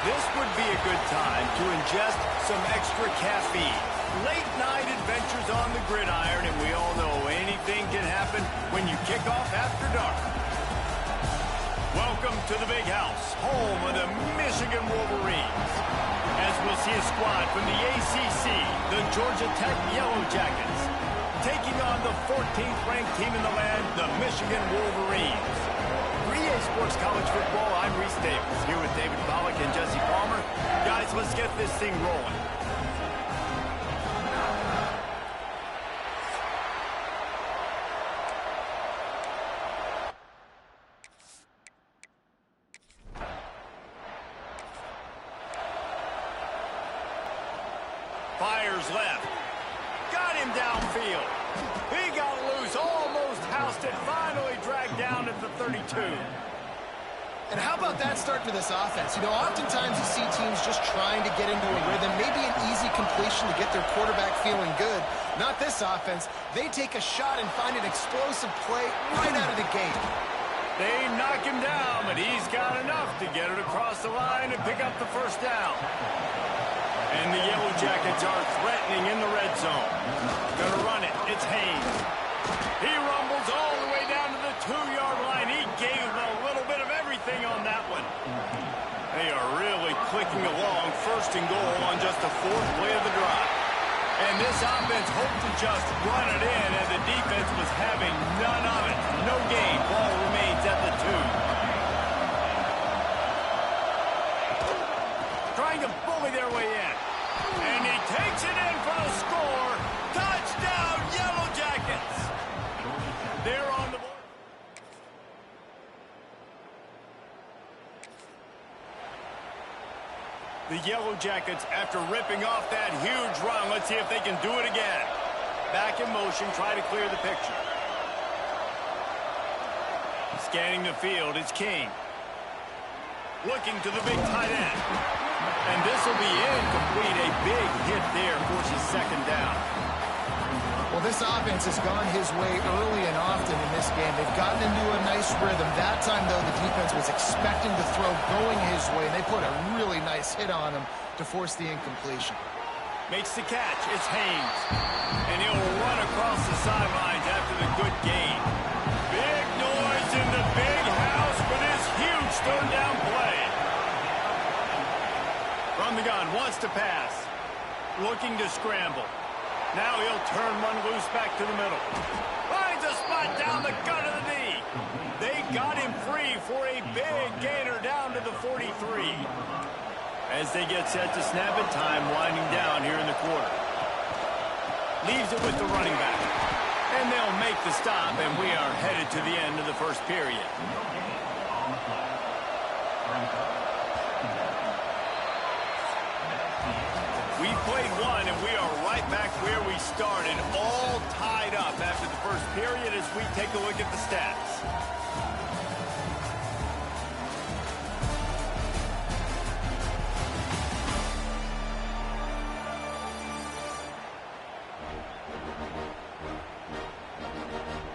This would be a good time to ingest some extra caffeine. Late night adventures on the gridiron, and we all know anything can happen when you kick off after dark. Welcome to the Big House, home of the Michigan Wolverines. As we'll see a squad from the ACC, the Georgia Tech Yellow Jackets, taking on the 14th ranked team in the land, the Michigan Wolverines. 3A Sports College Football, I'm Reese Davis, here with David Pollack and Jesse Palmer. Guys, let's get this thing rolling. Fires left. Got him downfield. He got loose, almost housed it, finally dragged down at the 32. And how about that start for this offense? You know, oftentimes you see teams just trying to get into a rhythm, maybe an easy completion to get their quarterback feeling good. Not this offense. They take a shot and find an explosive play right out of the gate. They knock him down, but he's got enough to get it across the line and pick up the first down. And the Yellow Jackets are threatening in the red zone. Gonna run it. It's Haynes. He rumbles all the way down to the 2-yard line. He gave a little bit of everything on that one. They are really clicking along. First and goal on just the 4th play of the drive. And this offense hoped to just run it in, and the defense was having none of it. No gain. Ball remains at the 2. Trying to bully their way in. And he takes it in for the score. Touchdown, Yellow Jackets. They're on the board. The Yellow Jackets, after ripping off that huge run, let's see if they can do it again. Back in motion, try to clear the picture. Scanning the field, it's King. Looking to the big tight end. And this will be incomplete. A big hit there forces second down. Well, this offense has gone his way early and often in this game. They've gotten into a nice rhythm. That time, though, the defense was expecting the throw going his way, and they put a really nice hit on him to force the incompletion. Makes the catch. It's Haynes. And he'll run across the sidelines after the good gain. Big noise in the Big House for this huge third down play. From the gun, wants to pass. Looking to scramble. Now he'll turn one loose back to the middle. Finds a spot down the gut of the knee. They got him free for a big gainer down to the 43. As they get set to snap it, time winding down here in the quarter. Leaves it with the running back. And they'll make the stop, and we are headed to the end of the first period. We played one, and we are right back where we started, all tied up after the first period as we take a look at the stats.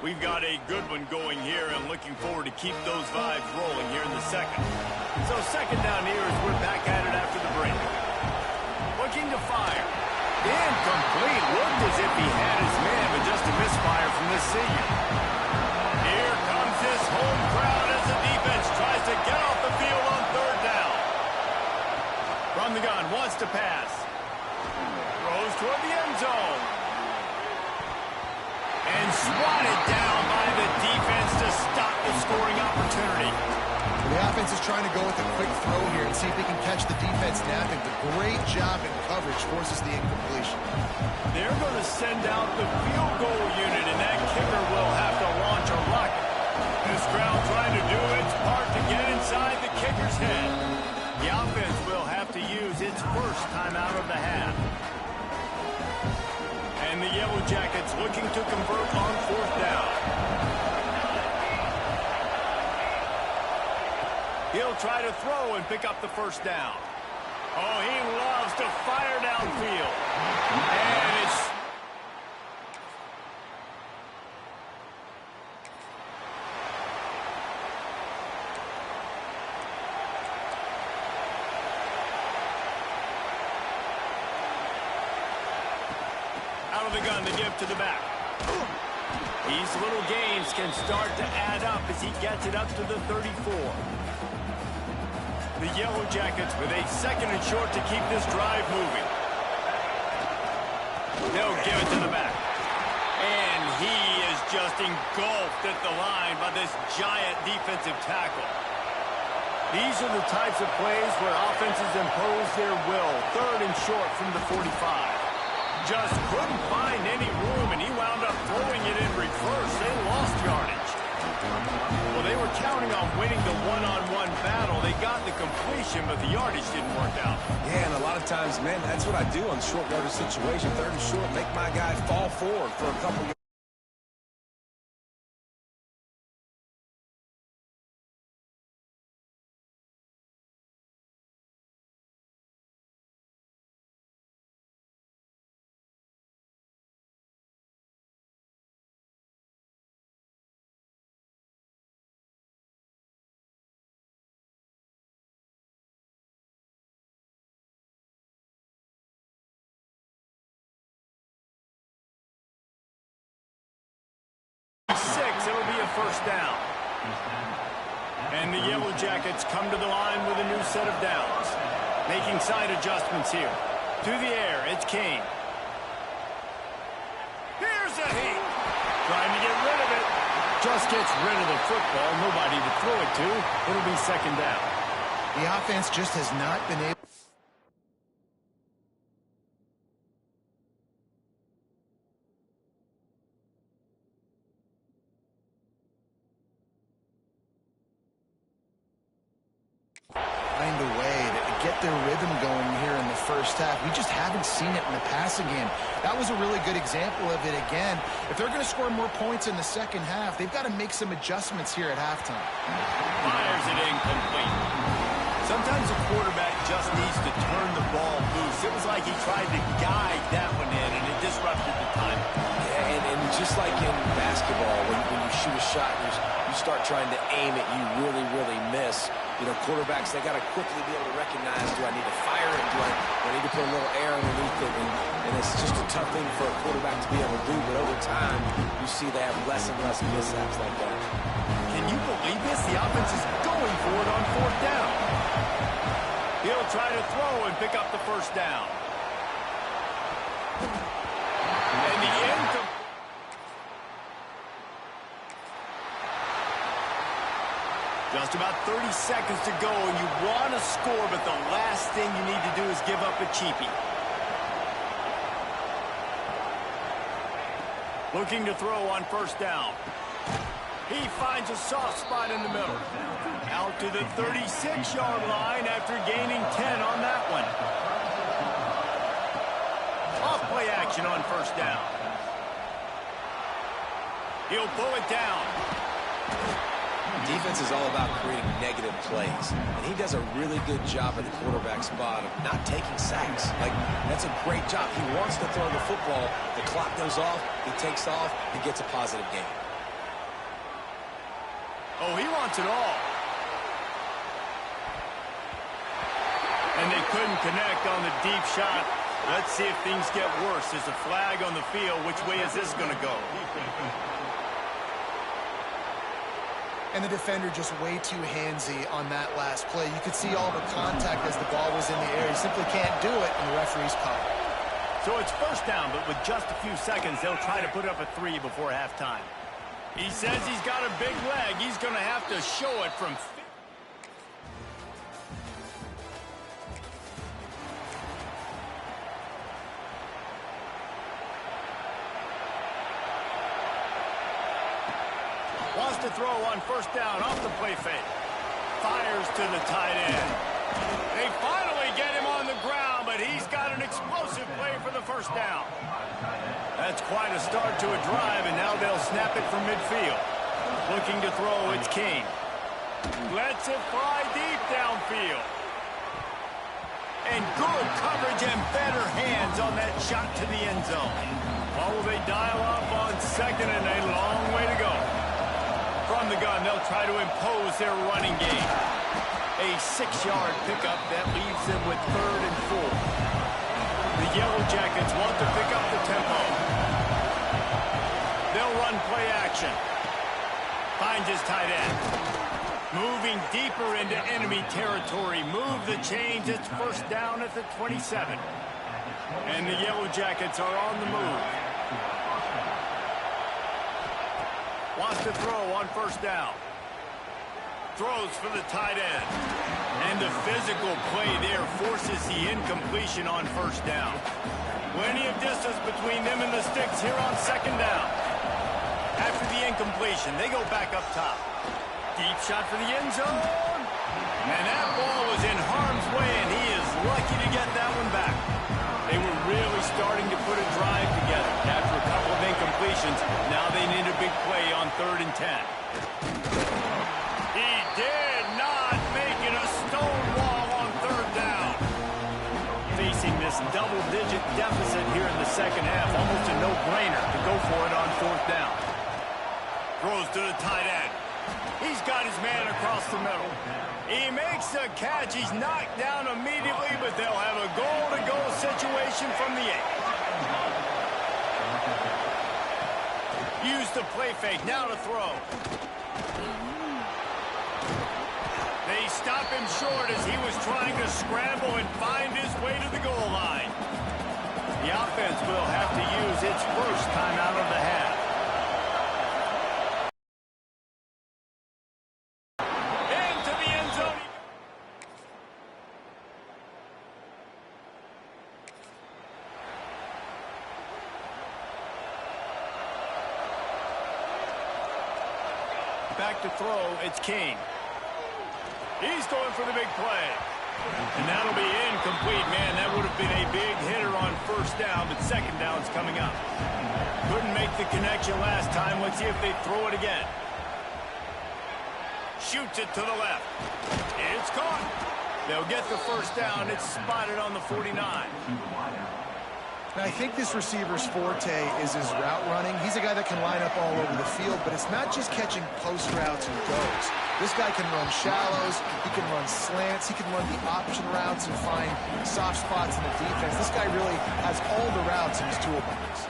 We've got a good one going here, and looking forward to keep those vibes rolling here in the second. So second down here as we're back at it after the break. Looking to fire. Incomplete. Looked as if he had his man, but just a misfire from this senior. Here comes this home crowd as the defense tries to get off the field on third down. From the gun, wants to pass. Throws toward the end zone. And swatted down by the defense to stop the scoring opportunity. The offense is trying to go with a quick throw here and see if they can catch the defense napping. The great job in coverage forces the incompletion. They're going to send out the field goal unit, and that kicker will have to launch a rocket. This crowd trying to do its part to get inside the kicker's head. The offense will have to use its first timeout of the half. And the Yellow Jackets looking to convert on fourth down. He'll try to throw and pick up the first down. Oh, he loves to fire downfield. And it's... the gun to give to the back. These little gains can start to add up as he gets it up to the 34. The Yellow Jackets with a 2nd and short to keep this drive moving. They'll give it to the back. And he is just engulfed at the line by this giant defensive tackle. These are the types of plays where offenses impose their will. 3rd and short from the 45. Just couldn't find any room, and he wound up throwing it in reverse. They lost yardage. Well, they were counting on winning the one-on-one battle. They got the completion, but the yardage didn't work out. Yeah, and a lot of times, man, that's what I do on short yardage situation. 3rd and short, make my guy fall forward for a couple yards. It'll be a 1st down. And the Yellow Jackets come to the line with a new set of downs. Making side adjustments here. To the air, it's Kane. Here's a heat. Trying to get rid of it. Just gets rid of the football. Nobody to throw it to. It'll be 2nd down. The offense just has not been able. Find a way to get their rhythm going here in the 1st half. We just haven't seen it in the passing game. That was a really good example of it again. If they're going to score more points in the 2nd half, they've got to make some adjustments here at halftime. Fires it incomplete. Sometimes a quarterback just needs to turn the ball loose. It was like he tried to guide that one in, and it disrupted the timing. Yeah, and just like in basketball, when you shoot a shot, you start trying to aim it, you really miss. You know, quarterbacks, they got to quickly be able to recognize, do I need to fire it? Do I need to put a little air underneath it? And it's just a tough thing for a quarterback to be able to do. But over time, you see they have less and less mishaps like that. Can you believe this? The offense is going for it on 4th down. He'll try to throw and pick up the 1st down. And the incomplete. Just about 30 seconds to go, and you want to score, but the last thing you need to do is give up a cheapie. Looking to throw on 1st down. He finds a soft spot in the middle. Out to the 36-yard line after gaining 10 on that one. Off play action on 1st down. He'll pull it down. Defense is all about creating negative plays, and he does a really good job at the quarterback spot of not taking sacks. Like, that's a great job. He wants to throw the football. The clock goes off, he takes off, and gets a positive gain. Oh, he wants it all. And they couldn't connect on the deep shot. Let's see if things get worse. There's a flag on the field. Which way is this going to go? And the defender just way too handsy on that last play. You could see all the contact as the ball was in the air. He simply can't do it, and the referee's caught it. So it's 1st down, but with just a few seconds, they'll try to put up a 3 before halftime. He says he's got a big leg. He's going to have to show it from... Wants to throw on 1st down off the play fake. Fires to the tight end. They finally get him on the ground, but he's got an explosive play for the 1st down. That's quite a start to a drive, and now they'll snap it from midfield. Looking to throw, it's Kane. Lets it fly deep downfield. And good coverage and better hands on that shot to the end zone. Or will they dial up on 2nd and a long way to go? From the gun, they'll try to impose their running game. A 6-yard pickup that leaves them with 3rd and 4. The Yellow Jackets want to pick up the tempo. motion. Finds his tight end. Moving deeper into enemy territory. Move the chains. It's first down at the 27. And the Yellow Jackets are on the move. Wants to throw on first down. Throws for the tight end. And the physical play there forces the incompletion on first down. Plenty of distance between them and the sticks here on second down. After the incompletion, they go back up top. Deep shot for the end zone. And that ball was in harm's way, and he is lucky to get that one back. They were really starting to put a drive together. After a couple of incompletions, now they need a big play on 3rd and 10. He did not make it a stone wall on 3rd down. Facing this double-digit deficit here in the second half, almost a no-brainer to go for it on 4th down. Throws to the tight end. He's got his man across the middle. He makes the catch. He's knocked down immediately, but they'll have a goal-to-go situation from the 8. Use the play fake. Now to throw. They stop him short as he was trying to scramble and find his way to the goal line. The offense will have to use its first timeout of the half. Into the end zone. Back to throw, it's King. He's going for the big play. And that'll be incomplete, man. That would have been a big hitter on first down, but second down's coming up. Couldn't make the connection last time. Let's see if they throw it again. Shoots it to the left. It's caught. They'll get the first down. It's spotted on the 49. Now, I think this receiver's forte is his route running. He's a guy that can line up all over the field, but it's not just catching post routes and goes. This guy can run shallows, he can run slants, he can run the option routes and find soft spots in the defense. This guy really has all the routes in his toolbox.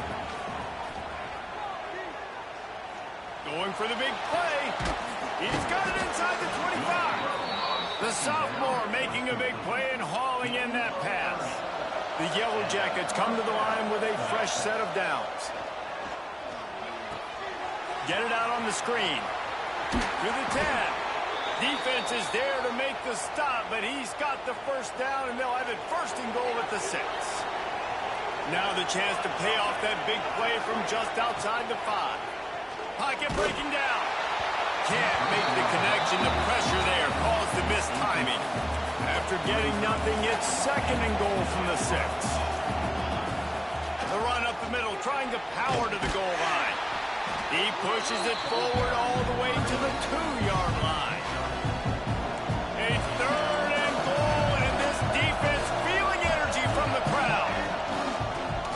Going for the big play. He's got it inside the 25. The sophomore making a big play and hauling in that pass. The Yellow Jackets come to the line with a fresh set of downs. Get it out on the screen. To the 10. Defense is there to make the stop, but he's got the first down, and they'll have it first and goal at the 6. Now the chance to pay off that big play from just outside the 5. Pocket breaking down. Can't make the connection. The pressure there caused the missed timing. After getting nothing, it's second and goal from the 6. The run up the middle, trying to power to the goal line. He pushes it forward all the way to the 2-yard line. A 3rd and goal, and this defense feeling energy from the crowd.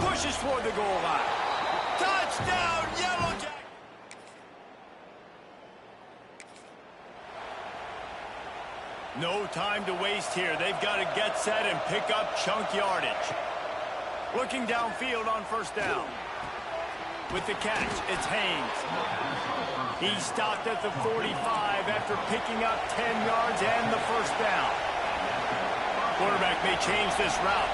Pushes for the goal line. Touchdown, Yellow Jackets! No time to waste here. They've got to get set and pick up chunk yardage. Looking downfield on first down. With the catch, it's Haynes. He stopped at the 45 after picking up 10 yards and the first down. Quarterback may change this route.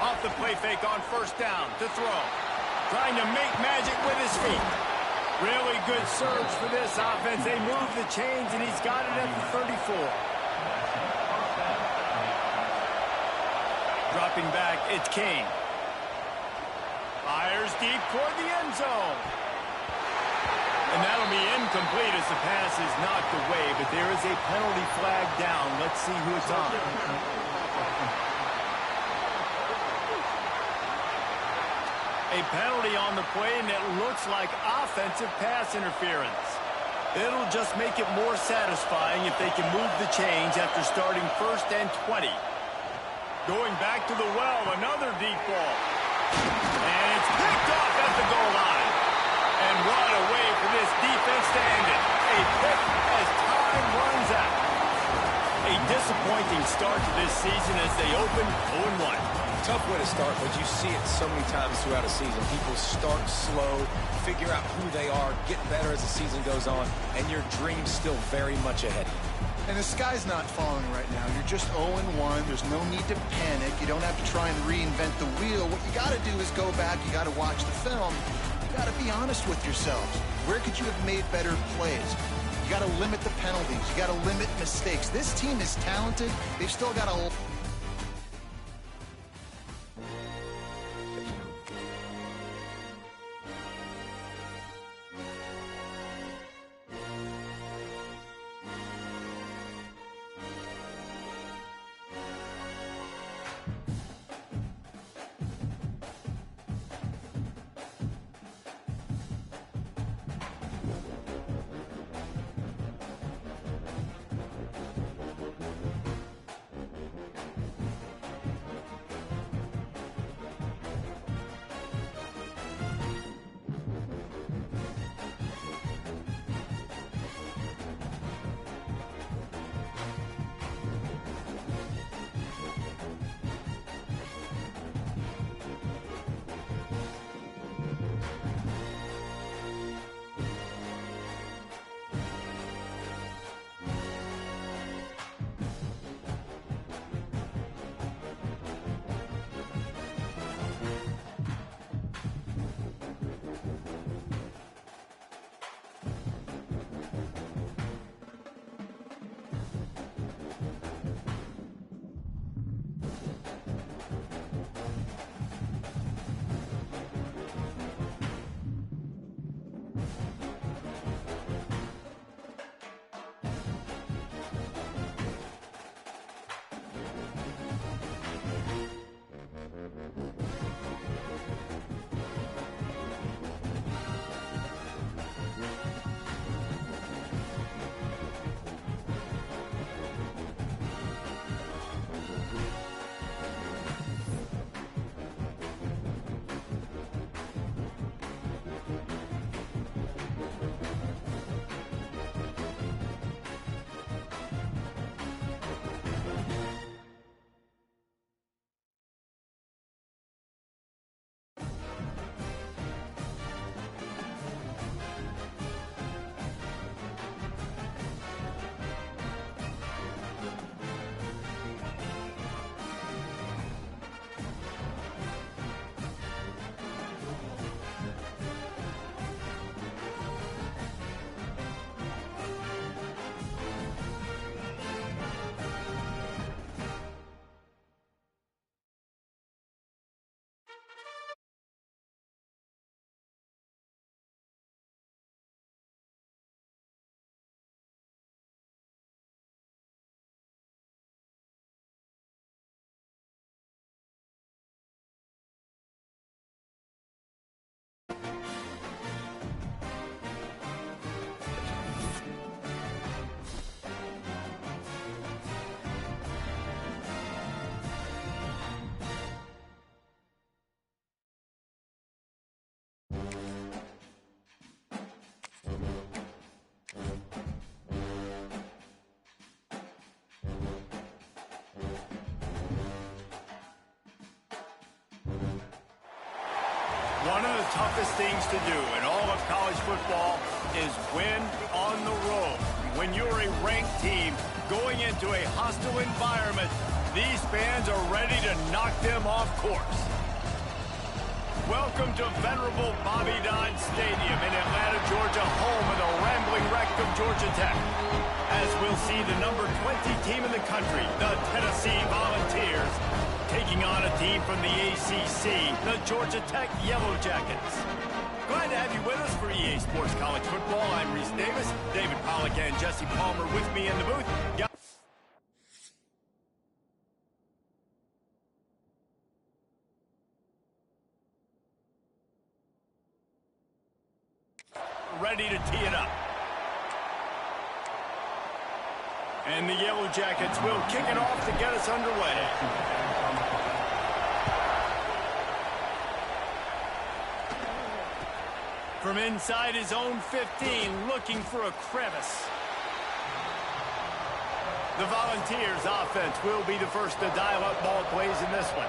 Off the play fake on first down to throw. Trying to make magic with his feet. Really good surge for this offense. They move the chains, and he's got it at the 34. Dropping back, it's King. Fires deep toward the end zone. And that'll be incomplete as the pass is knocked away, but there is a penalty flag down. Let's see who it's on. A penalty on the play, and it looks like offensive pass interference. It'll just make it more satisfying if they can move the chains after starting 1st and 20. Going back to the well, another deep ball. And it's picked off at the goal line. And what a way for this defense to end it. A pick as time runs out. A disappointing start to this season as they open 0-1. Tough way to start, but you see it so many times throughout a season. People start slow, figure out who they are, get better as the season goes on, and your dream's still very much ahead of you. And the sky's not falling right now. You're just 0-1. There's no need to panic. You don't have to try and reinvent the wheel. What you got to do is go back. You got to watch the film. You got to be honest with yourselves. Where could you have made better plays? You got to limit the penalties. You got to limit mistakes. This team is talented. They've still got a... One of the toughest things to do in all of college football is win on the road. When you're a ranked team going into a hostile environment, these fans are ready to knock them off course. Welcome to venerable Bobby Dodd Stadium in Atlanta, Georgia, home of the rambling wreck of Georgia Tech. As we'll see the number 20 team in the country, the Tennessee Volunteers, taking on a team from the ACC, the Georgia Tech Yellow Jackets. Glad to have you with us for EA Sports College Football. I'm Reese Davis, David Pollack and Jesse Palmer with me in the booth. Ready to tee it up. And the Yellow Jackets will kick it off to get us underway. From inside his own 15, looking for a crevice. The Volunteers offense will be the first to dial up ball plays in this one.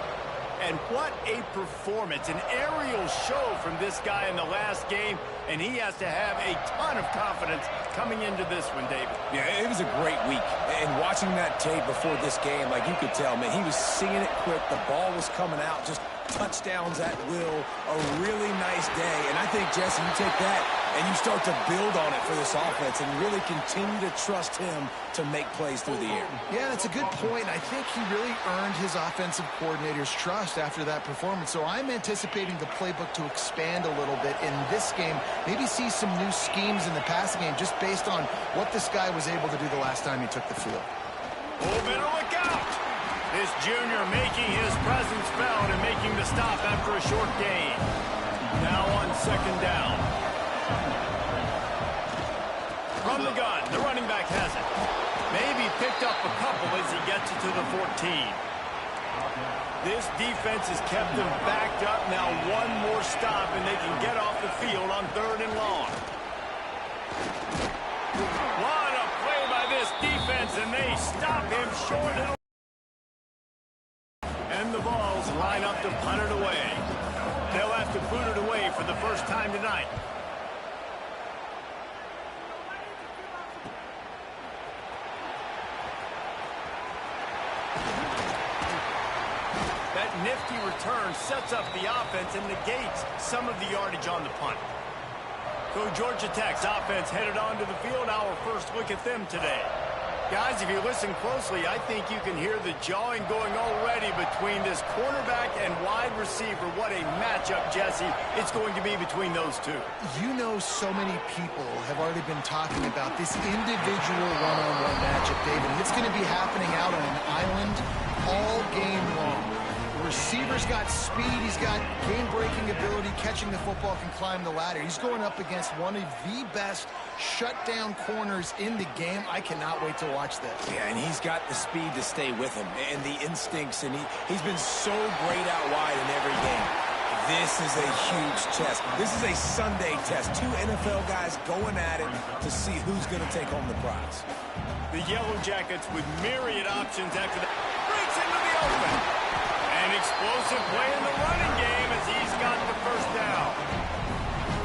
And what a performance, an aerial show from this guy in the last game, and he has to have a ton of confidence coming into this one, David. Yeah, it was a great week. And watching that tape before this game, like you could tell, man, he was seeing it quick. The ball was coming out, just touchdowns at will. A really nice day. And I think, Jesse, you take that and you start to build on it for this offense and really continue to trust him to make plays through the air. Yeah, that's a good point. I think he really earned his offensive coordinator's trust after that performance. So I'm anticipating the playbook to expand a little bit in this game. Maybe see some new schemes in the passing game just based on what this guy was able to do the last time he took the field. Oh, better look out! This junior making his presence felt and making the stop after a short gain. Now on second down. From the gun, the running back has it. Maybe picked up a couple as he gets it to the 14. This defense has kept them backed up. Now one more stop and they can get off the field on 3rd and long. What a play by this defense, and they stop him short. And the balls line up to punt it away. They'll have to boot it away for the first time tonight. That nifty return sets up the offense and negates some of the yardage on the punt. So Georgia Tech's offense headed onto the field. Our first look at them today. Guys, if you listen closely, I think you can hear the jawing going already between this quarterback and wide receiver. What a matchup, Jesse, it's going to be between those two. You know, so many people have already been talking about this individual one-on-one matchup, David. It's going to be happening out on an island all game long. The receiver's got speed, he's got game-breaking ability, catching the football, can climb the ladder. He's going up against one of the best shutdown corners in the game. I cannot wait to watch this. Yeah, and he's got the speed to stay with him and the instincts, and he's been so great out wide in every game. This is a huge test. This is a Sunday test. Two NFL guys going at it to see who's going to take home the prize. The Yellow Jackets with myriad options after that. Breaks into the open. An explosive play in the running game as he's got the first down.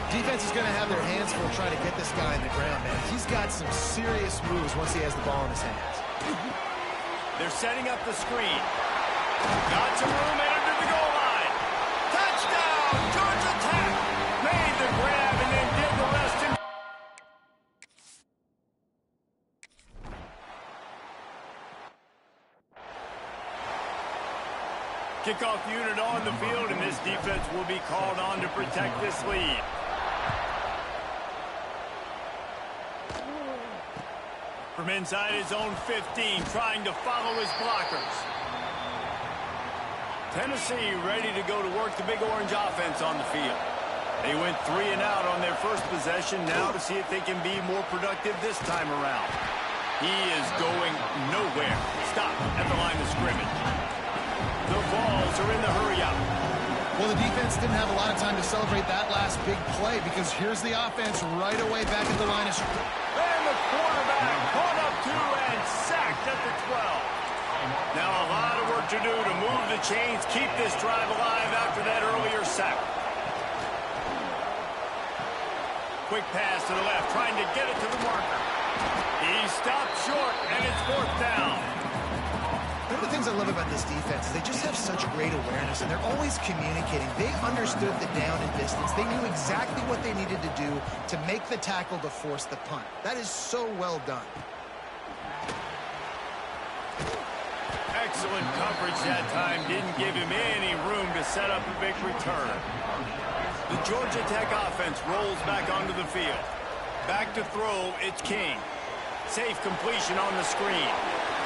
Defense is going to have their hands full trying to get this guy in the ground, man. He's got some serious moves once he has the ball in his hands. They're setting up the screen. Got some room entered to the goal line. Touchdown, Georgia Tech. Made the grab and then did the rest in. Kickoff unit on the field, and this defense will be called on to protect this lead. From inside his own 15, trying to follow his blockers. Tennessee ready to go to work the Big Orange offense on the field. They went 3 and out on their first possession, now to see if they can be more productive this time around. He is going nowhere. Stop at the line of scrimmage. The balls are in the hurry-up. Well, the defense didn't have a lot of time to celebrate that last big play because here's the offense right away back at the line of scrimmage. And the quarterback caught up to and sacked at the 12. Now a lot of work to do to move the chains, keep this drive alive after that earlier sack. Quick pass to the left, trying to get it to the marker. He stopped short, and it's 4th down. One of the things I love about this defense is they just have such great awareness, and they're always communicating. They understood the down and distance. They knew exactly what they needed to do to make the tackle to force the punt. That is so well done. Excellent coverage that time. Didn't give him any room to set up a big return. The Georgia Tech offense rolls back onto the field. Back to throw, it's King. Safe completion on the screen.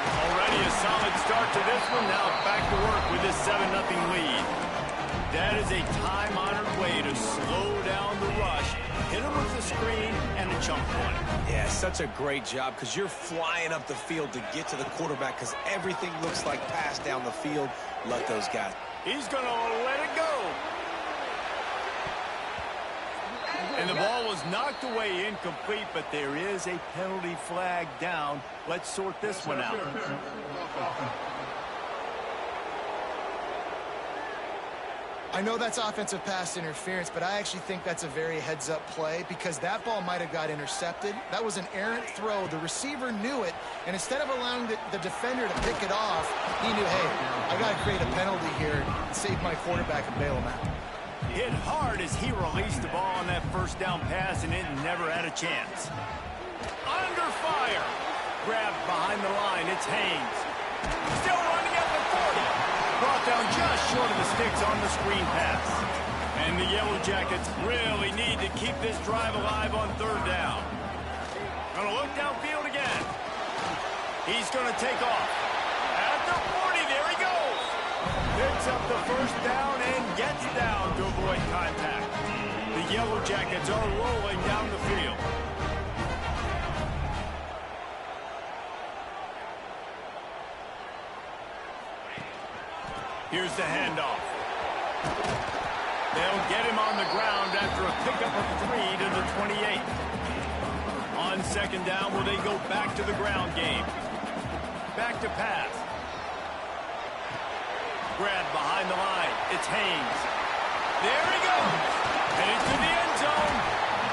Already a solid start to this one. Now back to work with this 7-0 lead. That is a time-honored way to slow down the rush. Hit him with the screen and a chunk play. Yeah, such a great job because you're flying up the field to get to the quarterback because everything looks like pass down the field. Let those guys. He's going to let it go. And the ball was knocked away incomplete, but there is a penalty flag down. Let's sort this one out. I know that's offensive pass interference, but I actually think that's a very heads-up play because that ball might have got intercepted. That was an errant throw. The receiver knew it, and instead of allowing the defender to pick it off, he knew, hey, I got to create a penalty here and save my quarterback and bail him out. Hit hard as he released the ball on that first down pass, and it never had a chance. Under fire. Grabbed behind the line. It's Haynes. Still running at the 40. Brought down just short of the sticks on the screen pass. And the Yellow Jackets really need to keep this drive alive on third down. Gonna look downfield again. He's gonna take off. At the 40, there he goes. Picks up the first down and gets down to avoid contact. The Yellow Jackets are rolling down the field. Here's the handoff. They'll get him on the ground after a pickup of 3 to the 28. On second down, will they go back to the ground game? Back to pass. Grab behind the line. It's Haynes. There he goes. Headed to the end zone.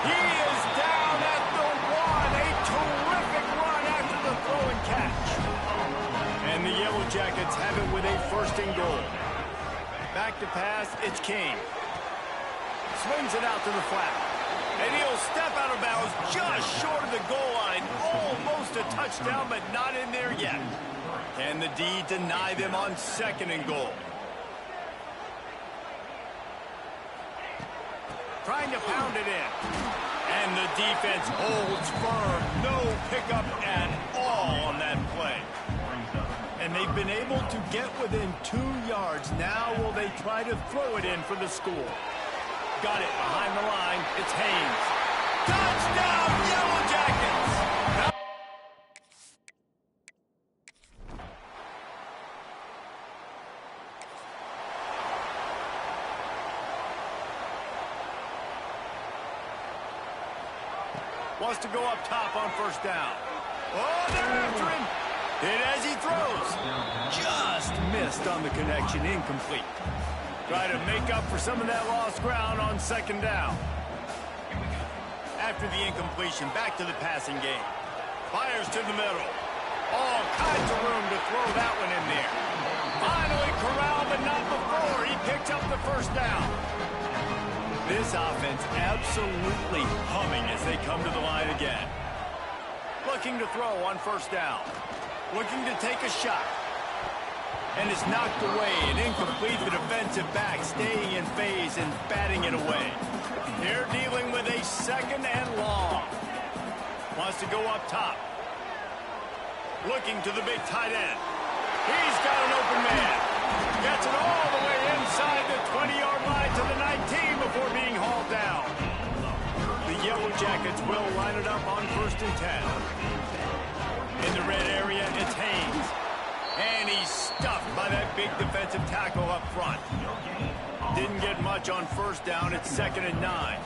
He is down at the 1. A terrific run after the throw and catch. And the Yellow Jackets have it with a first and goal. Back to pass, it's King. Swings it out to the flat. And he'll step out of bounds just short of the goal line. Almost a touchdown, but not in there yet. Can the D deny them on second and goal? Trying to pound it in. And the defense holds firm. No pickup at all on that play. And they've been able to get within 2 yards. Now will they try to throw it in for the score? Got it behind the line. It's Haynes. Touchdown, Yellow Jackets! Wants to go up top on first down. Oh, they're after him. Hit as he throws. Just missed on the connection. Incomplete. Try to make up for some of that lost ground on second down. After the incompletion, back to the passing game. Fires to the middle. All kinds of room to throw that one in there. Finally corralled, but not before. He picked up the first down. This offense absolutely humming as they come to the line again. Looking to throw on first down. Looking to take a shot. And it's knocked away and incomplete. The defensive back staying in phase and batting it away. They're dealing with a second and long. Wants to go up top. Looking to the big tight end. He's got an open man. Gets it all the way inside the 20-yard line to the 19 before being hauled down. The Yellow Jackets will line it up on first and 10. In the red area, it's Haynes. And he's stuffed by that big defensive tackle up front. Didn't get much on first down. It's second and 9.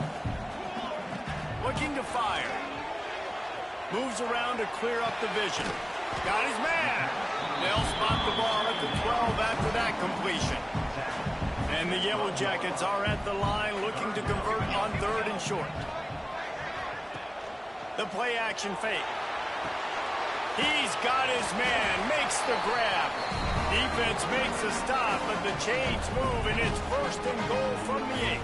Looking to fire. Moves around to clear up the vision. Got his man. They'll spot the ball at the 12 after that completion. And the Yellow Jackets are at the line looking to convert on third and short. The play action fake. He's got his man, makes the grab. Defense makes the stop, but the chains move, and it's first and goal from the 8.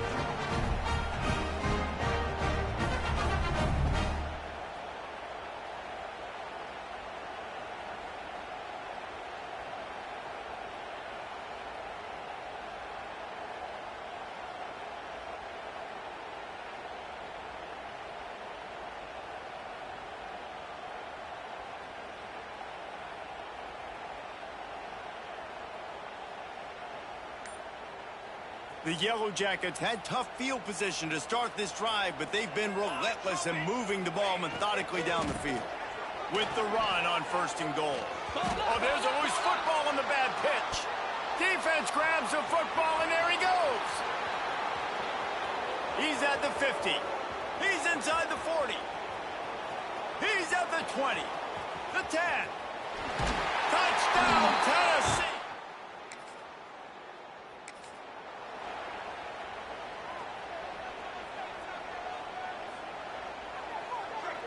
The Yellow Jackets had tough field position to start this drive, but they've been relentless in moving the ball methodically down the field. With the run on first and goal. Oh, there's always football on the bad pitch. Defense grabs the football, and there he goes. He's at the 50. He's inside the 40. He's at the 20. The 10. Touchdown, Tennessee.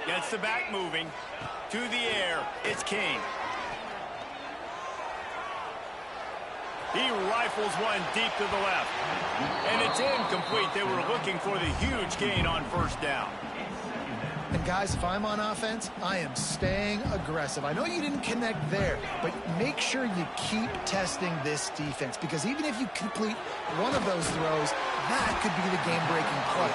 Gets the back moving. To the air, it's King. He rifles one deep to the left. And it's incomplete. They were looking for the huge gain on first down. And guys, if I'm on offense, I am staying aggressive. I know you didn't connect there, but make sure you keep testing this defense, because even if you complete one of those throws, that could be the game-breaking play.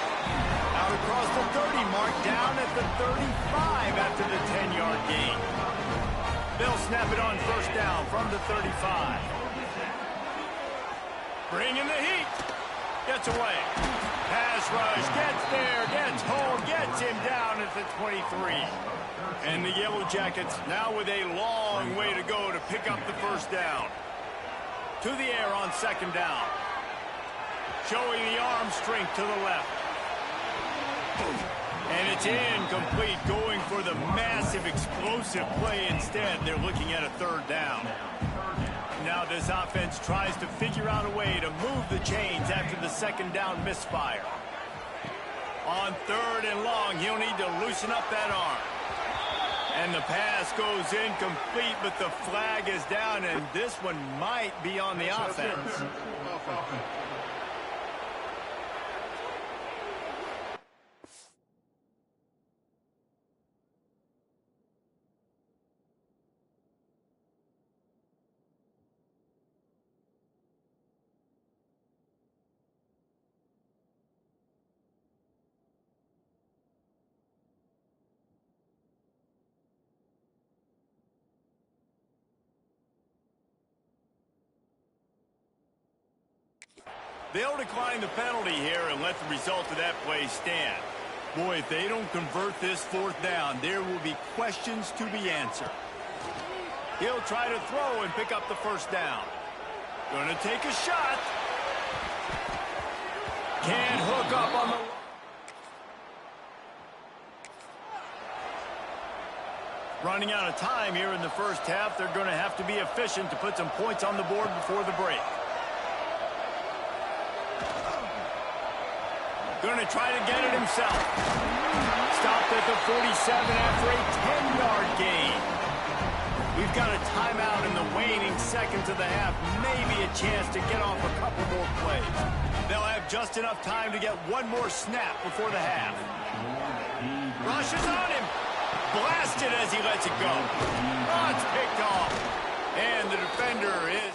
Out across the 30 mark, down at the 35 after the 10-yard gain. They'll snap it on first down from the 35. Bringing the heat. Gets away. Pass rush. Gets there. Gets home. Gets him down at the 23. And the Yellow Jackets now with a long way to go to pick up the first down. To the air on second down. Showing the arm strength to the left. And it's incomplete, going for the massive explosive play instead. They're looking at a third down. Now this offense tries to figure out a way to move the chains after the second down misfire. On third and long, he'll need to loosen up that arm. And the pass goes incomplete, but the flag is down, and this one might be on the offense. They'll decline the penalty here and let the result of that play stand. Boy, if they don't convert this fourth down, there will be questions to be answered. He'll try to throw and pick up the first down. Gonna take a shot. Can't hook up on the... Running out of time here in the first half. They're going to have to be efficient to put some points on the board before the break. Going to try to get it himself. Stopped at the 47 after a 10-yard gain. We've got a timeout in the waning seconds of the half. Maybe a chance to get off a couple more plays. They'll have just enough time to get one more snap before the half. Rushes on him. Blasted as he lets it go. Oh, it's picked off. And the defender is...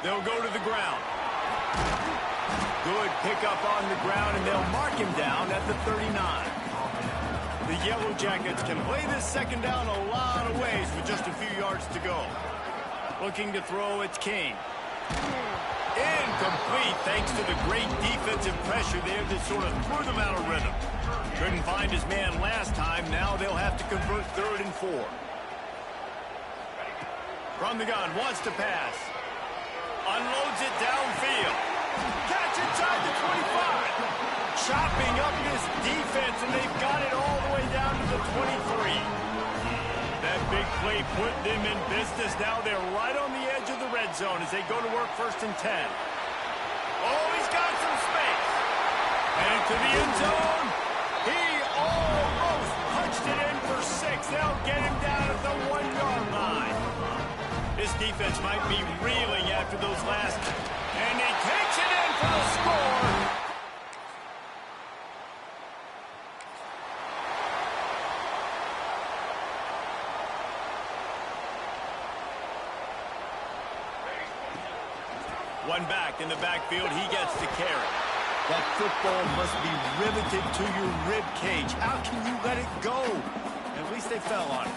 They'll go to the ground. Good pickup on the ground, and they'll mark him down at the 39. The Yellow Jackets can play this second down a lot of ways with just a few yards to go. Looking to throw, it's King. Incomplete, thanks to the great defensive pressure there that sort of threw them out of rhythm. Couldn't find his man last time. Now they'll have to convert 3rd and 4. From the gun, wants to pass. Unloads it downfield. Catch inside the 25. Chopping up this defense, and they've got it all the way down to the 23. That big play put them in business. Now they're right on the edge of the red zone as they go to work 1st and 10. Oh, he's got some space. And to the end zone. He almost punched it in for 6. They'll get him down at the 1-yard line. This defense might be reeling after those last. And he takes it in for the score. One back in the backfield. He gets to carry. That football must be riveted to your rib cage. How can you let it go? At least they fell on it.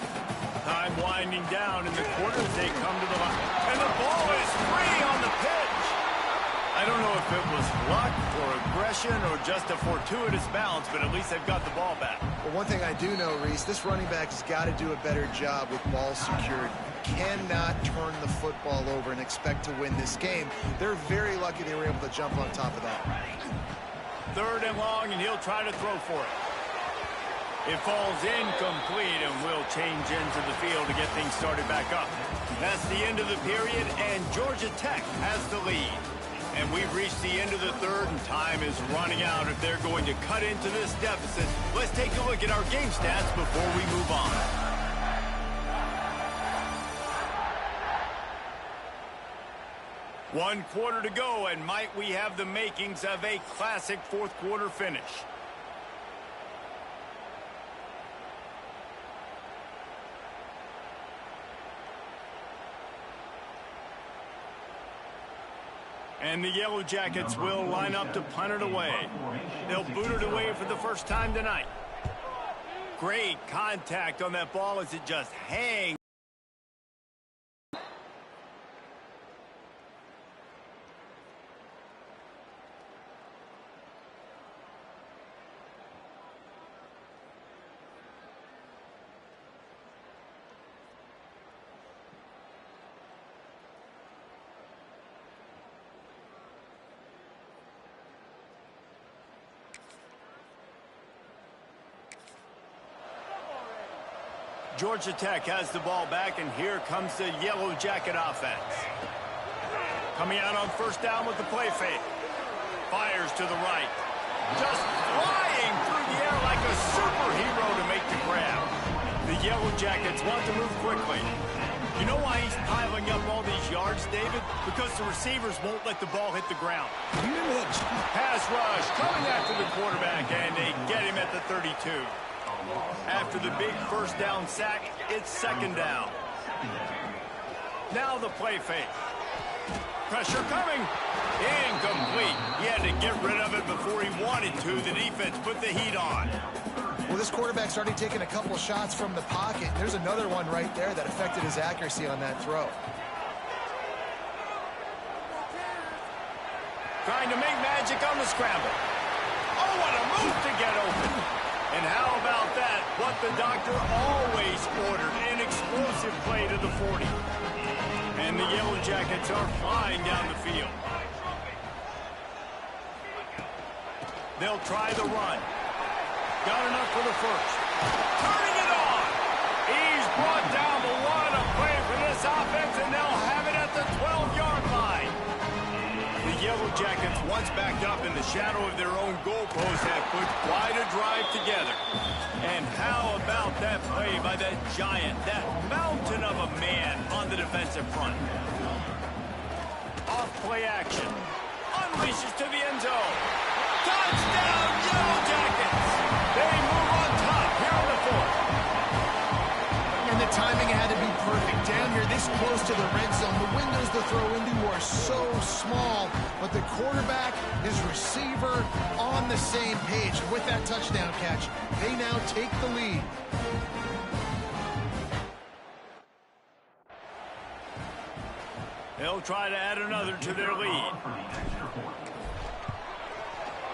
Time winding down in the quarters. They come to the line. And the ball is free on the pitch. I don't know if it was luck or aggression or just a fortuitous bounce, but at least they've got the ball back. Well, one thing I do know, Reese, this running back has got to do a better job with ball security. Cannot turn the football over and expect to win this game. They're very lucky they were able to jump on top of that. 3rd and long, and he'll try to throw for it. It falls incomplete, and we'll change into the field to get things started back up. That's the end of the period, and Georgia Tech has the lead. And we've reached the end of the third, and time is running out if they're going to cut into this deficit. Let's take a look at our game stats before we move on. One quarter to go, and might we have the makings of a classic fourth quarter finish. And the Yellow Jackets will line up to punt it away. They'll boot it away for the first time tonight. Great contact on that ball as it just hangs. Georgia Tech has the ball back, and here comes the Yellow Jacket offense. Coming out on first down with the play fake. Fires to the right. Just flying through the air like a superhero to make the grab. The Yellow Jackets want to move quickly. You know why he's piling up all these yards, David? Because the receivers won't let the ball hit the ground. You remember that pass rush coming after the quarterback, and they get him at the 32. After the big first down sack, it's second down. Now the play fake. Pressure coming. Incomplete. He had to get rid of it before he wanted to. The defense put the heat on. Well, this quarterback's already taken a couple shots from the pocket. There's another one right there that affected his accuracy on that throw. Trying to make magic on the scramble. Oh, what a move to get open. And how about that? What the doctor always ordered, an explosive play to the 40. And the Yellow Jackets are flying down the field. They'll try the run. Got enough for the first. Turning it on. He's brought down, but what a play for this offense, and they'll have it at the 12-yard line. The Yellow Jackets, once backed up in the shadow of their own goalpost, have put quite a drive together. And how about that play by that giant, that mountain of a man on the defensive front? Off play action. Unleashes to the end zone. Touchdown, Yellow Jackets! They move on top here in the fourth. And the timing had to be perfect. Down here this close to the red zone, the windows to throw into are so small, but the quarterback, his receiver, on the same page. With that touchdown catch, they now take the lead. They'll try to add another to their lead.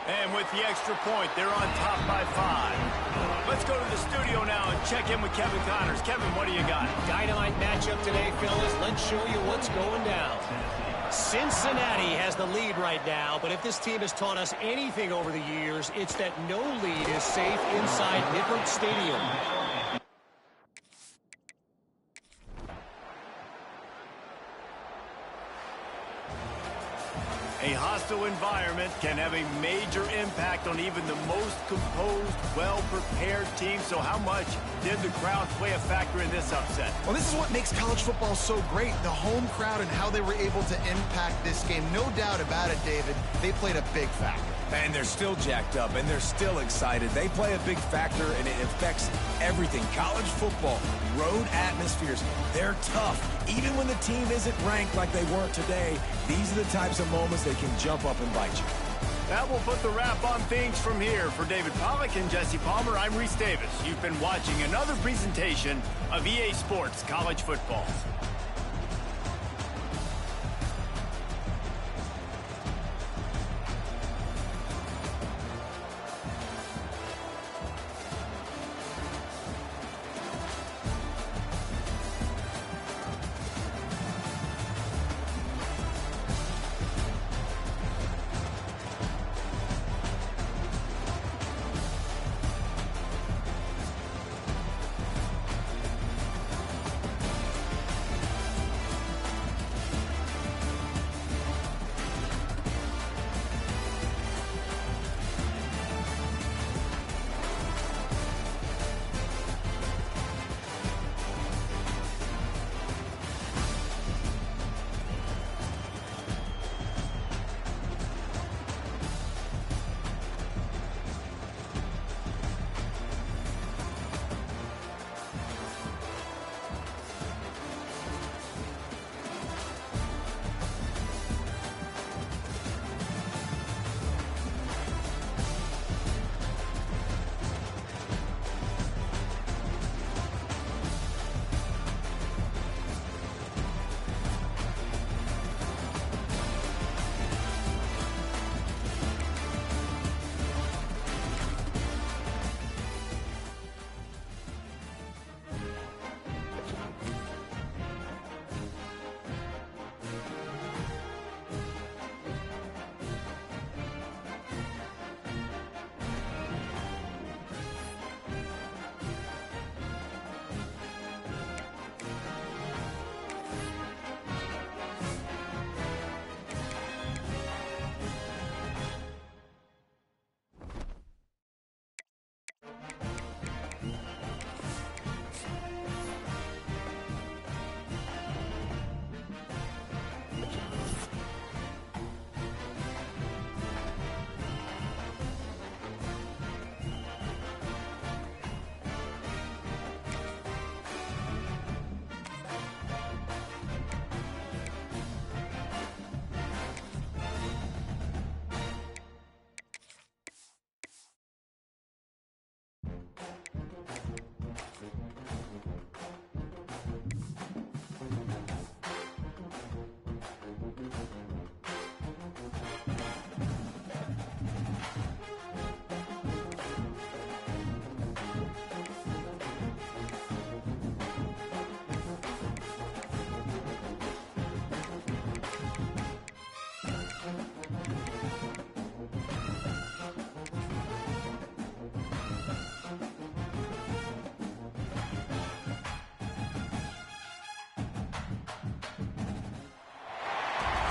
And with the extra point, they're on top by 5. Let's go to the studio now and check in with Kevin Connors. Kevin, what do you got? Dynamite matchup today, fellas. Let's show you what's going down. Cincinnati has the lead right now, but if this team has taught us anything over the years, it's that no lead is safe inside Nippert Stadium. A hostile environment can have a major impact on even the most composed, well-prepared team. So how much did the crowd play a factor in this upset? Well, this is what makes college football so great, the home crowd and how they were able to impact this game. No doubt about it, David. They played a big factor. And they're still jacked up, and they're still excited. They play a big factor, and it affects everything. College football, road atmospheres, they're tough. Even when the team isn't ranked like they weren't today, these are the types of moments they can jump up and bite you. That will put the wrap on things from here. For David Pollack and Jesse Palmer, I'm Reese Davis. You've been watching another presentation of EA Sports College Football.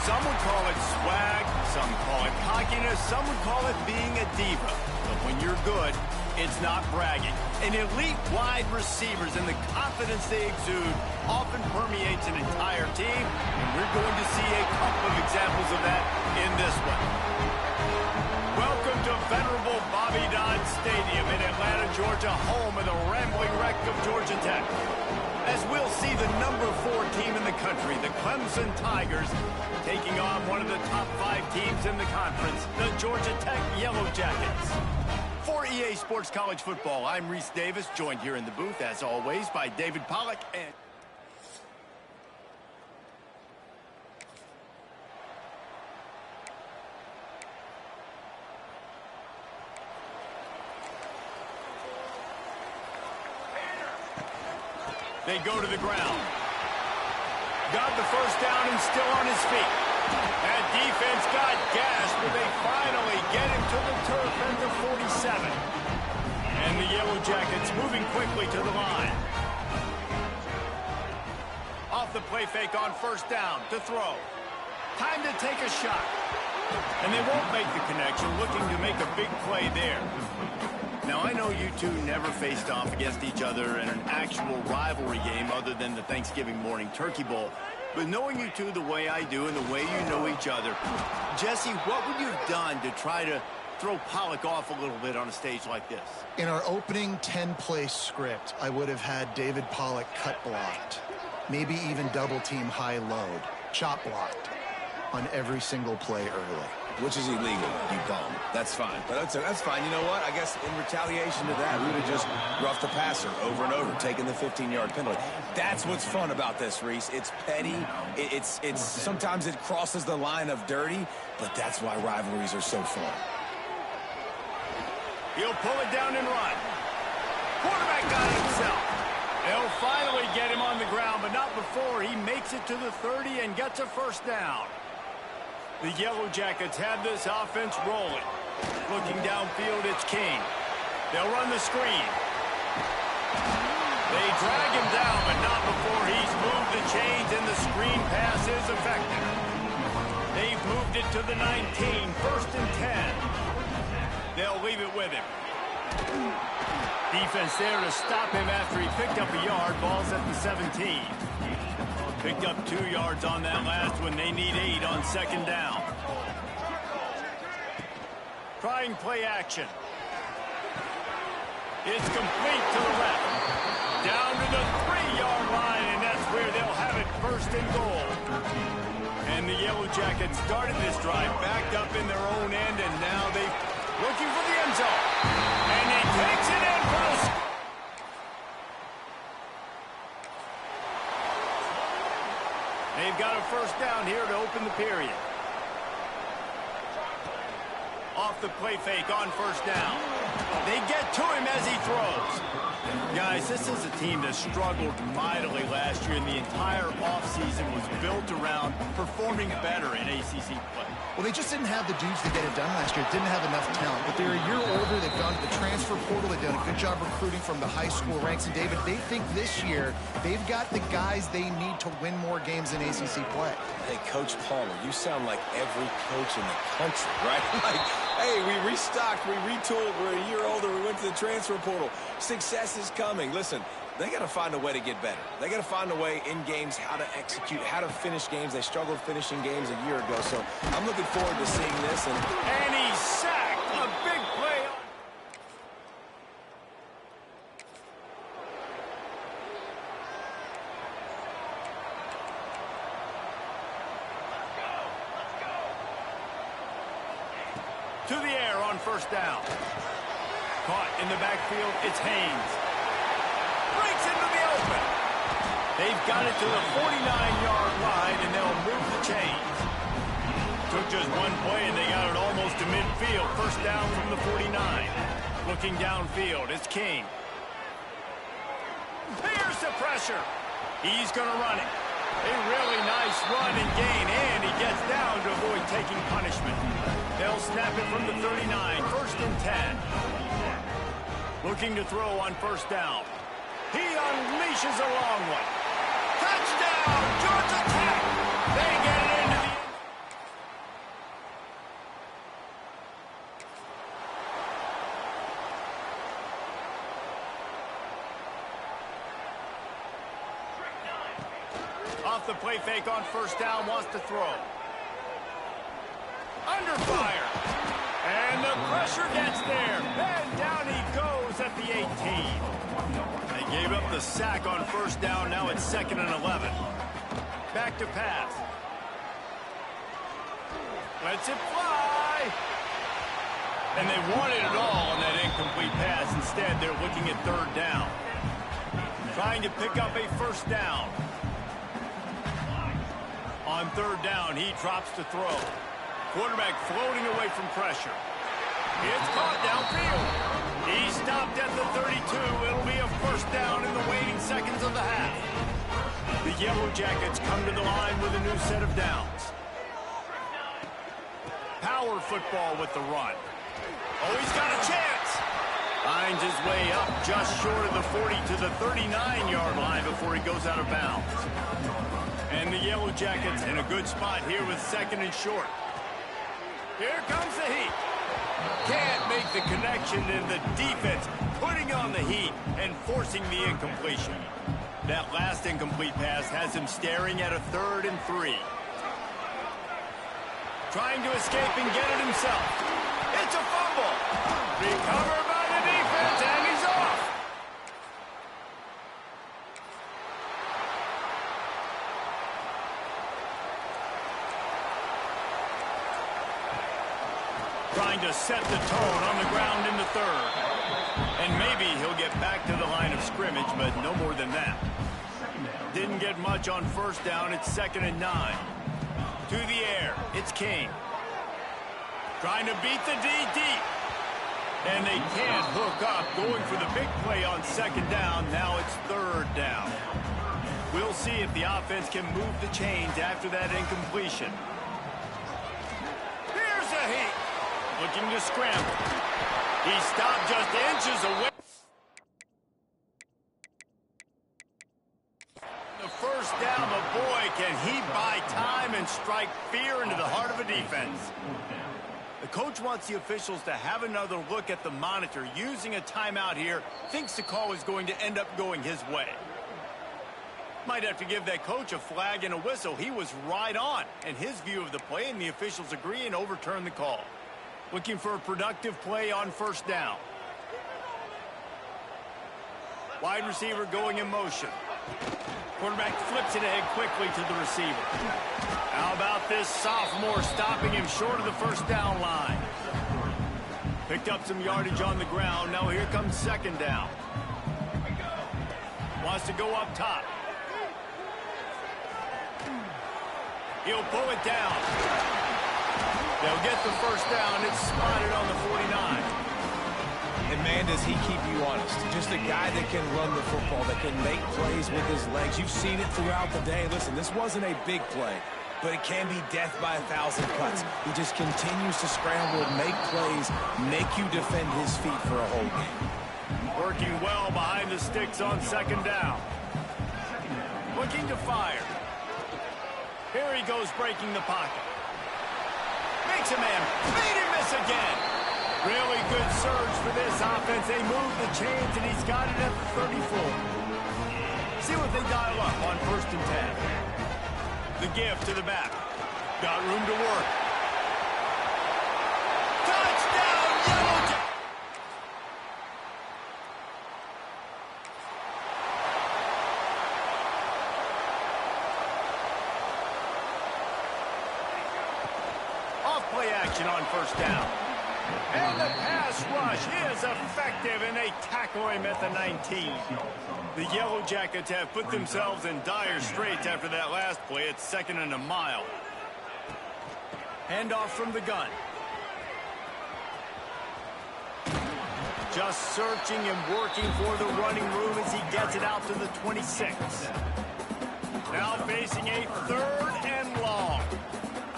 Some would call it swag, some call it cockiness, some would call it being a diva. But when you're good, it's not bragging. An elite wide receivers and the confidence they exude often permeates an entire team, and we're going to see a couple of examples of that in this one. Welcome to venerable Bobby Dodd Stadium in Atlanta, Georgia, home of the rambling wreck of Georgia Tech. As we'll see the number 4 team in the country, the Clemson Tigers, taking on one of the top 5 teams in the conference, the Georgia Tech Yellow Jackets. For EA Sports College Football, I'm Reese Davis, joined here in the booth, as always, by David Pollack and... They go to the ground. Got the first down and still on his feet. That defense got gashed, but they finally get him to the turf at the 47. And the Yellow Jackets moving quickly to the line. Off the play fake on first down to throw. Time to take a shot. And they won't make the connection, looking to make a big play there. Now, I know you two never faced off against each other in an actual rivalry game other than the Thanksgiving morning Turkey Bowl. But knowing you two the way I do and the way you know each other, Jesse, what would you have done to try to throw Pollack off a little bit on a stage like this? In our opening 10-play script, I would have had David Pollack cut blocked. Maybe even double-team high load, chop blocked on every single play early. Which is illegal, you bum. That's fine. But that's fine. You know what? I guess in retaliation to that, we would have just roughed the passer over and over, taking the 15-yard penalty. That's what's fun about this, Reese. It's petty. It's sometimes it crosses the line of dirty, but that's why rivalries are so fun. He'll pull it down and run. Quarterback got it himself. They'll finally get him on the ground, but not before he makes it to the 30 and gets a first down. The Yellow Jackets have this offense rolling. Looking downfield, it's King. They'll run the screen. They drag him down, but not before he's moved the chains, and the screen pass is effective. They've moved it to the 19, first and 10. They'll leave it with him. Defense there to stop him after he picked up a yard. Ball's at the 17. Picked up 2 yards on that last one. They need 8 on second down. Trying play action. It's complete to the left. Down to the 3-yard line, and that's where they'll have it, first and goal. And the Yellow Jackets started this drive backed up in their own end, and now they're looking for the end zone. And he takes it in for the score. They've got a first down here to open the period. Off the play fake on first down. They get to him as he throws. Guys, this is a team that struggled mightily last year, and the entire offseason was built around performing better in ACC play. Well, they just didn't have the dudes to get it done last year. Didn't have enough talent. But they're a year older. They've gone to the transfer portal. They've done a good job recruiting from the high school ranks. And, David, they think this year they've got the guys they need to win more games in ACC play. Hey, Coach Palmer, you sound like every coach in the country, right? Like, hey, we restocked, we retooled, we're a year older, we went to the transfer portal. Success is coming. Listen, they got to find a way to get better. They got to find a way in games how to execute, how to finish games. They struggled finishing games a year ago, so I'm looking forward to seeing this. And he's sacked. A big play. To the air on first down. Caught in the backfield, it's Haynes. Breaks into the open. They've got it to the 49-yard line, and they'll move the chains. Took just one play, and they got it almost to midfield. First down from the 49. Looking downfield, it's King. Here's the pressure. He's going to run it. A really nice run and gain, and he gets down to avoid taking punishment. They'll snap it from the 39, first and 10. Looking to throw on first down. He unleashes a long one. Touchdown, Georgia Tech! They get it into the... off the play fake on first down, wants to throw. Under fire. And the pressure gets there. And down he goes at the 18. They gave up the sack on first down. Now it's 2nd and 11. Back to pass. Lets it fly. And they wanted it all on that incomplete pass. Instead, they're looking at 3rd down. Trying to pick up a first down. On 3rd down, he drops to throw. Quarterback floating away from pressure. It's caught downfield. He stopped at the 32. It'll be a first down in the waning seconds of the half. The Yellow Jackets come to the line with a new set of downs. Power football with the run. Oh, he's got a chance. Finds his way up just short of the 40 to the 39-yard line before he goes out of bounds. And the Yellow Jackets in a good spot here with 2nd and short. Here comes the heat. Can't make the connection, and the defense putting on the heat and forcing the incompletion. That last incomplete pass has him staring at a 3rd and 3. Trying to escape and get it himself. It's a fumble. Recovered by the defense, and he's off. Trying to set the tone on the ground in the 3rd. And maybe he'll get back to the line of scrimmage, but no more than that. Didn't get much on first down. It's 2nd and 9. To the air. It's King. Trying to beat the D deep. And they can't hook up. Going for the big play on 2nd down. Now it's 3rd down. We'll see if the offense can move the chains after that incompletion. Here's a heat. Looking to scramble. He stopped just inches away. The first down, but boy, can he buy time and strike fear into the heart of a defense. The coach wants the officials to have another look at the monitor. Using a timeout here, thinks the call is going to end up going his way. Might have to give that coach a flag and a whistle. He was right on in his view of the play, and the officials agree and overturn the call. Looking for a productive play on first down. Wide receiver going in motion. Quarterback flips it ahead quickly to the receiver. How about this sophomore stopping him short of the first down line? Picked up some yardage on the ground. Now here comes 2nd down. Wants to go up top. He'll pull it down. They'll get the first down. It's spotted on the 49. And, man, does he keep you honest. Just a guy that can run the football, that can make plays with his legs. You've seen it throughout the day. Listen, this wasn't a big play, but it can be death by 1,000 cuts. He just continues to scramble, make plays, make you defend his feet for a whole game. Working well behind the sticks on 2nd down. Looking to fire. Here he goes breaking the pocket. Makes a man. Made him miss again. Really good surge for this offense. They move the chains, and he's got it at the 34. See what they dial up on 1st and 10. The give to the back. Got room to work. Touchdown, Yellow Jackets! Off-play action on first down. And the pass rush is effective, and they tackle him at the 19. The Yellow Jackets have put themselves in dire straits after that last play. It's 2nd and a mile. Handoff from the gun. Just searching and working for the running room as he gets it out to the 26. Now facing a 3rd and long.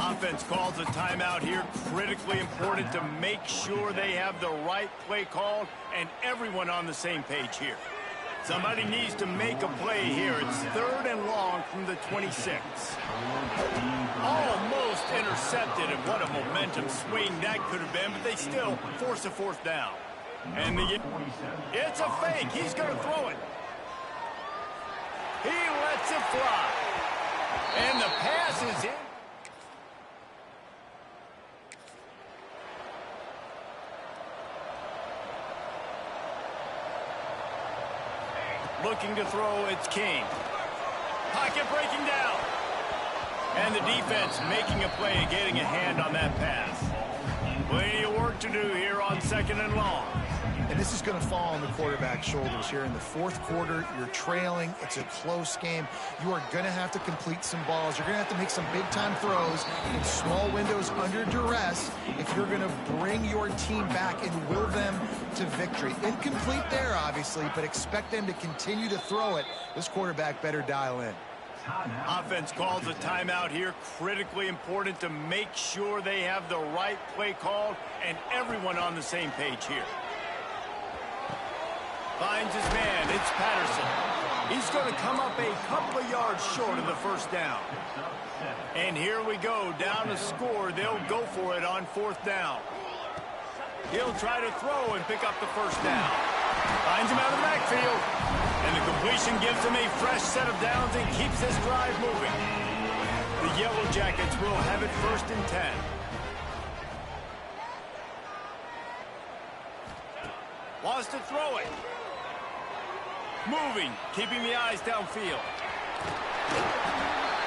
Offense calls a timeout here. Critically important to make sure they have the right play called and everyone on the same page here. Somebody needs to make a play here. It's 3rd and long from the 26. Almost intercepted, and what a momentum swing that could have been, but they still force a 4th down. And it's a fake. He's going to throw it. He lets it fly. And the pass is in. Looking to throw, it's King. Pocket breaking down. And the defense making a play, getting a hand on that pass. Plenty of work to do here on 2nd and long. And this is going to fall on the quarterback's shoulders here in the 4th quarter. You're trailing. It's a close game. You are going to have to complete some balls. You're going to have to make some big-time throws in small windows under duress if you're going to bring your team back and will them to victory. Incomplete there, obviously, but expect them to continue to throw it. This quarterback better dial in. Offense calls a timeout here. Critically important to make sure they have the right play called and everyone on the same page here. Finds his man. It's Patterson. He's going to come up a couple of yards short of the 1st down. And here we go. Down to score. They'll go for it on 4th down. He'll try to throw and pick up the 1st down. Finds him out of the backfield. And the completion gives him a fresh set of downs and keeps this drive moving. The Yellow Jackets will have it 1st and 10. Wants to throw it. Moving, keeping the eyes downfield.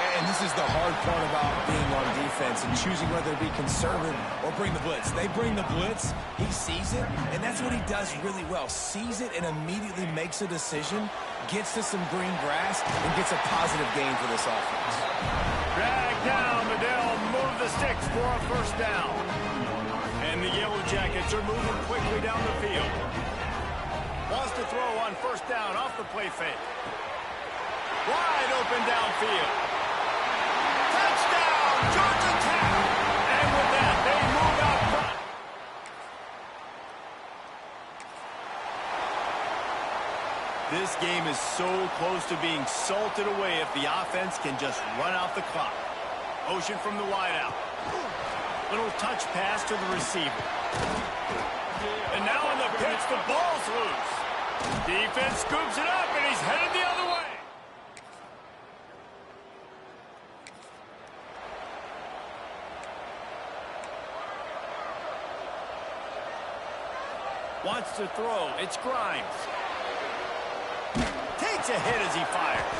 And this is the hard part about being on defense and choosing whether to be conservative or bring the blitz. They bring the blitz, he sees it, and that's what he does really well. Sees it and immediately makes a decision, gets to some green grass, and gets a positive gain for this offense. Drag down, but they'll move the sticks for a 1st down. And the Yellow Jackets are moving quickly down the field. Wants to throw on 1st down off the play fake. Wide open downfield. Touchdown, Georgia Tech! And with that, they move out front. This game is so close to being salted away if the offense can just run out the clock. Motion from the wideout. Little touch pass to the receiver. And now on the pitch, the ball's loose. Defense scoops it up, and he's headed the other way. Wants to throw. It's Grimes. Takes a hit as he fires.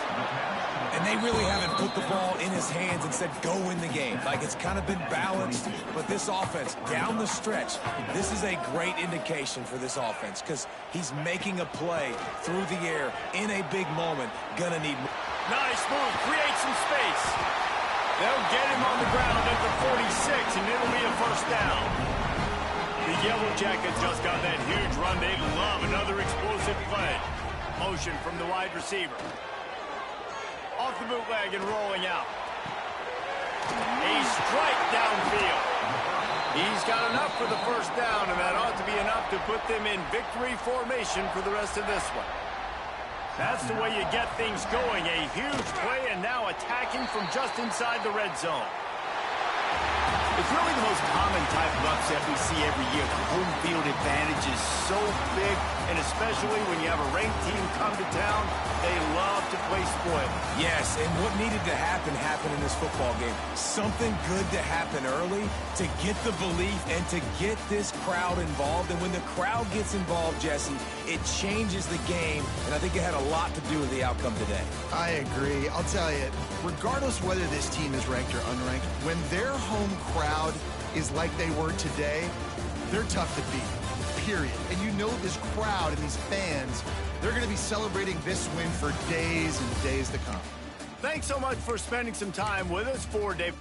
And they really haven't put the ball in his hands and said, go win the game. Like, it's kind of been balanced. But this offense, down the stretch, this is a great indication for this offense because he's making a play through the air in a big moment. Gonna need more. Nice move. Create some space. They'll get him on the ground at the 46, and it'll be a 1st down. The Yellow Jackets just got that huge run. They love another explosive play. Motion from the wide receiver. Off the bootleg and rolling out. A strike downfield. He's got enough for the 1st down, and that ought to be enough to put them in victory formation for the rest of this one. That's the way you get things going. A huge play, and now attacking from just inside the red zone. It's really the most common type of upset we see every year. The home field advantage is so big, and especially when you have a ranked team come to town, they love to play spoil. Yes, and what needed to happen happened in this football game. Something good to happen early to get the belief and to get this crowd involved. And when the crowd gets involved, Jesse, it changes the game, and I think it had a lot to do with the outcome today. I agree. I'll tell you, regardless whether this team is ranked or unranked, when their home crowd is like they were today, they're tough to beat, period. And you know this crowd and these fans, they're going to be celebrating this win for days and days to come. Thanks so much for spending some time with us for Dave.